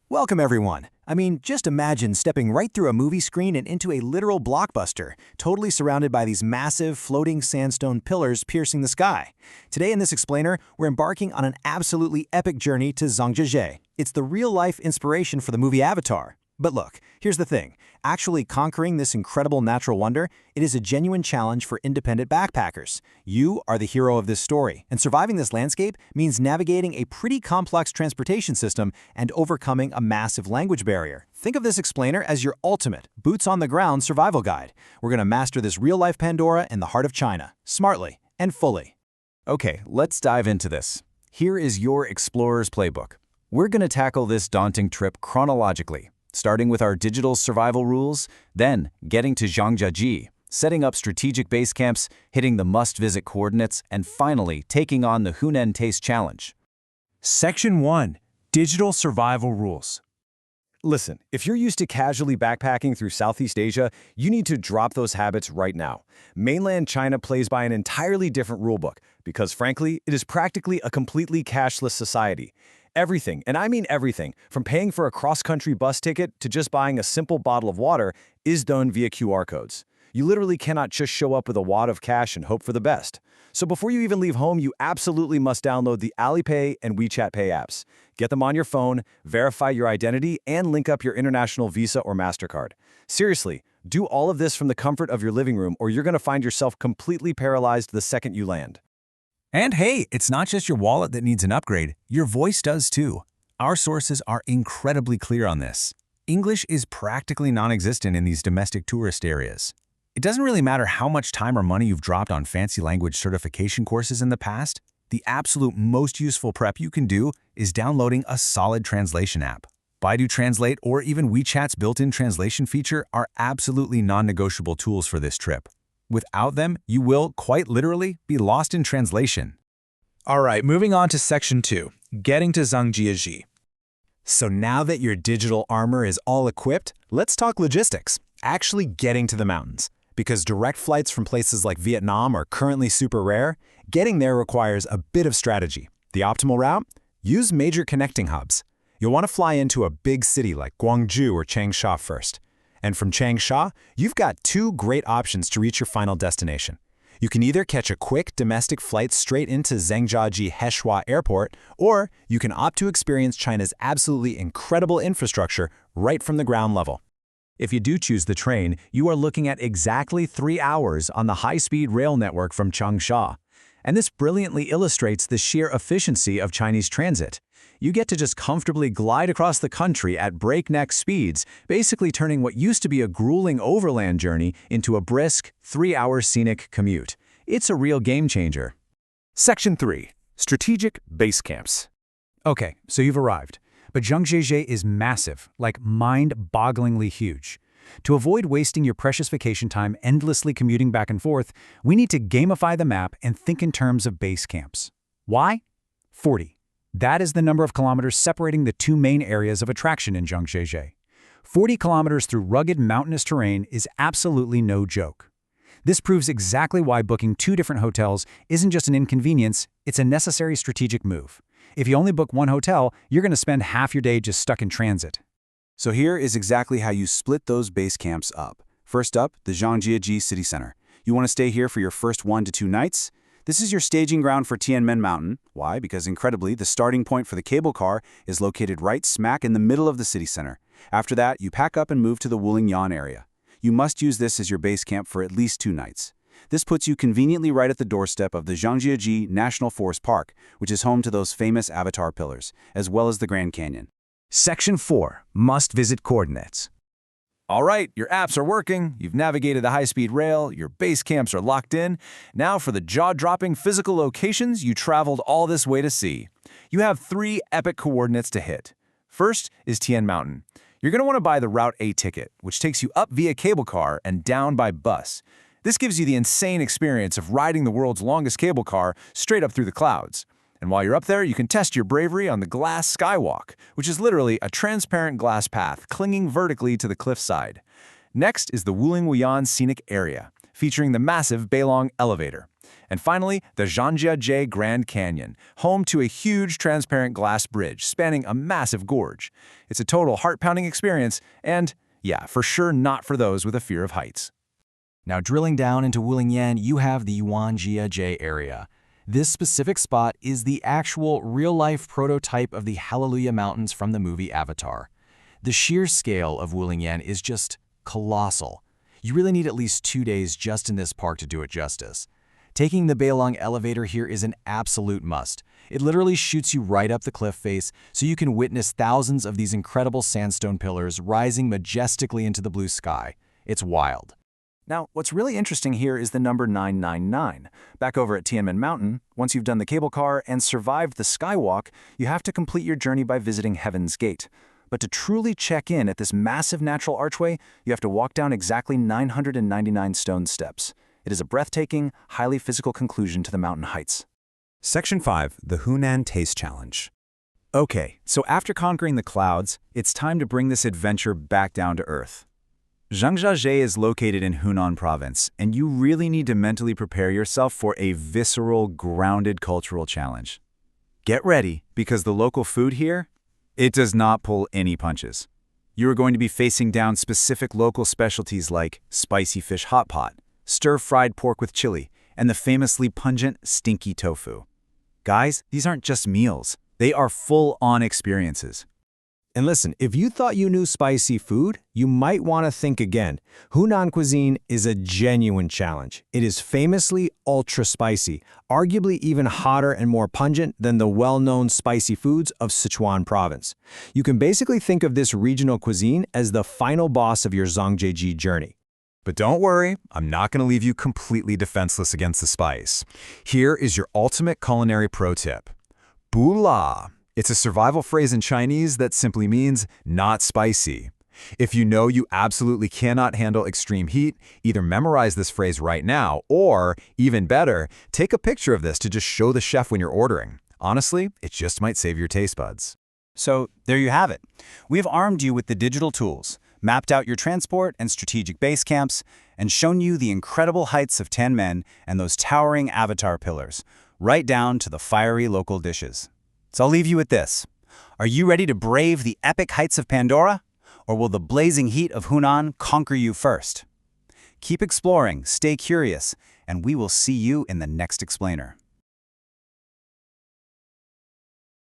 Welcome, everyone. Just imagine stepping right through a movie screen and into a literal blockbuster, totally surrounded by these massive, floating sandstone pillars piercing the sky. Today in this explainer, we're embarking on an absolutely epic journey to Zhangjiajie. It's the real-life inspiration for the movie Avatar. But look, here's the thing. Actually conquering this incredible natural wonder, it is a genuine challenge for independent backpackers. You are the hero of this story, and surviving this landscape means navigating a pretty complex transportation system and overcoming a massive language barrier. Think of this explainer as your ultimate, boots-on-the-ground survival guide. We're going to master this real-life Pandora in the heart of China, smartly and fully. Okay, let's dive into this. Here is your explorer's playbook. We're going to tackle this daunting trip chronologically, starting with our digital survival rules, then getting to Zhangjiajie, setting up strategic base camps, hitting the must-visit coordinates, and finally taking on the Hunan Taste Challenge. Section 1. Digital Survival Rules. Listen, if you're used to casually backpacking through Southeast Asia, you need to drop those habits right now. Mainland China plays by an entirely different rulebook because, frankly, it is practically a completely cashless society. Everything, and I mean everything, from paying for a cross-country bus ticket to just buying a simple bottle of water, is done via QR codes. You literally cannot just show up with a wad of cash and hope for the best. So before you even leave home, you absolutely must download the Alipay and WeChat Pay apps. Get them on your phone, verify your identity, and link up your international Visa or MasterCard. Seriously, do all of this from the comfort of your living room, or you're going to find yourself completely paralyzed the second you land. And hey, it's not just your wallet that needs an upgrade, your voice does too. Our sources are incredibly clear on this. English is practically non-existent in these domestic tourist areas. It doesn't really matter how much time or money you've dropped on fancy language certification courses in the past, the absolute most useful prep you can do is downloading a solid translation app. Baidu Translate or even WeChat's built-in translation feature are absolutely non-negotiable tools for this trip. Without them, you will, quite literally, be lost in translation. All right, moving on to Section 2, getting to Zhangjiajie. So now that your digital armor is all equipped, let's talk logistics, actually getting to the mountains. Because direct flights from places like Vietnam are currently super rare, getting there requires a bit of strategy. The optimal route? Use major connecting hubs. You'll want to fly into a big city like Guangzhou or Changsha first. And from Changsha, you've got two great options to reach your final destination. You can either catch a quick domestic flight straight into Zhangjiajie Heshua Airport, or you can opt to experience China's absolutely incredible infrastructure right from the ground level. If you do choose the train, you are looking at exactly 3 hours on the high-speed rail network from Changsha. And this brilliantly illustrates the sheer efficiency of Chinese transit. You get to just comfortably glide across the country at breakneck speeds, basically turning what used to be a grueling overland journey into a brisk, 3-hour scenic commute. It's a real game changer. Section 3. Strategic Base Camps. Okay, so you've arrived. But Zhangjiajie is massive, like mind-bogglingly huge. To avoid wasting your precious vacation time endlessly commuting back and forth, we need to gamify the map and think in terms of base camps. Why? 40. That is the number of kilometers separating the two main areas of attraction in Zhangjiajie. 40 kilometers through rugged mountainous terrain is absolutely no joke. This proves exactly why booking 2 different hotels isn't just an inconvenience, it's a necessary strategic move. If you only book one hotel, you're going to spend half your day just stuck in transit. So here is exactly how you split those base camps up. First up, the Zhangjiajie City Center. You want to stay here for your first 1 to 2 nights? This is your staging ground for Tianmen Mountain. Why? Because incredibly, the starting point for the cable car is located right smack in the middle of the city center. After that, you pack up and move to the Wulingyan area. You must use this as your base camp for at least 2 nights. This puts you conveniently right at the doorstep of the Zhangjiajie National Forest Park, which is home to those famous Avatar pillars, as well as the Grand Canyon. Section 4. Must-visit coordinates. All right, your apps are working, you've navigated the high-speed rail, your base camps are locked in. Now for the jaw-dropping physical locations you traveled all this way to see. You have 3 epic coordinates to hit. First is Tianmen Mountain. You're going to want to buy the Route A ticket, which takes you up via cable car and down by bus. This gives you the insane experience of riding the world's longest cable car straight up through the clouds. And while you're up there, you can test your bravery on the glass skywalk, which is literally a transparent glass path clinging vertically to the cliffside. Next is the Wulingyan Scenic Area, featuring the massive Beilong Elevator. And finally, the Zhangjiajie Grand Canyon, home to a huge transparent glass bridge spanning a massive gorge. It's a total heart-pounding experience and, yeah, for sure not for those with a fear of heights. Now drilling down into Wulingyuan, you have the Zhangjiajie area. This specific spot is the actual real-life prototype of the Hallelujah Mountains from the movie Avatar. The sheer scale of Wulingyuan is just colossal. You really need at least 2 days just in this park to do it justice. Taking the Beilong elevator here is an absolute must. It literally shoots you right up the cliff face so you can witness thousands of these incredible sandstone pillars rising majestically into the blue sky. It's wild. Now, what's really interesting here is the number 999. Back over at Tianmen Mountain, once you've done the cable car and survived the skywalk, you have to complete your journey by visiting Heaven's Gate. But to truly check in at this massive natural archway, you have to walk down exactly 999 stone steps. It is a breathtaking, highly physical conclusion to the mountain heights. Section 5, the Hunan Taste Challenge. Okay, so after conquering the clouds, it's time to bring this adventure back down to earth. Zhangjiajie is located in Hunan province, and you really need to mentally prepare yourself for a visceral, grounded cultural challenge. Get ready, because the local food here, it does not pull any punches. You are going to be facing down specific local specialties like spicy fish hot pot, stir-fried pork with chili, and the famously pungent stinky tofu. Guys, these aren't just meals. They are full-on experiences. And listen, if you thought you knew spicy food, you might want to think again. Hunan cuisine is a genuine challenge. It is famously ultra spicy, arguably even hotter and more pungent than the well-known spicy foods of Sichuan province. You can basically think of this regional cuisine as the final boss of your Zhangjiajie journey. But don't worry, I'm not going to leave you completely defenseless against the spice. Here is your ultimate culinary pro tip. Bula. It's a survival phrase in Chinese that simply means not spicy. If you know you absolutely cannot handle extreme heat, either memorize this phrase right now, or, even better, take a picture of this to just show the chef when you're ordering. Honestly, it just might save your taste buds. So there you have it. We've armed you with the digital tools, mapped out your transport and strategic base camps, and shown you the incredible heights of Tianmen and those towering avatar pillars, right down to the fiery local dishes. So I'll leave you with this. Are you ready to brave the epic heights of Pandora? Or will the blazing heat of Hunan conquer you first? Keep exploring, stay curious, and we will see you in the next explainer.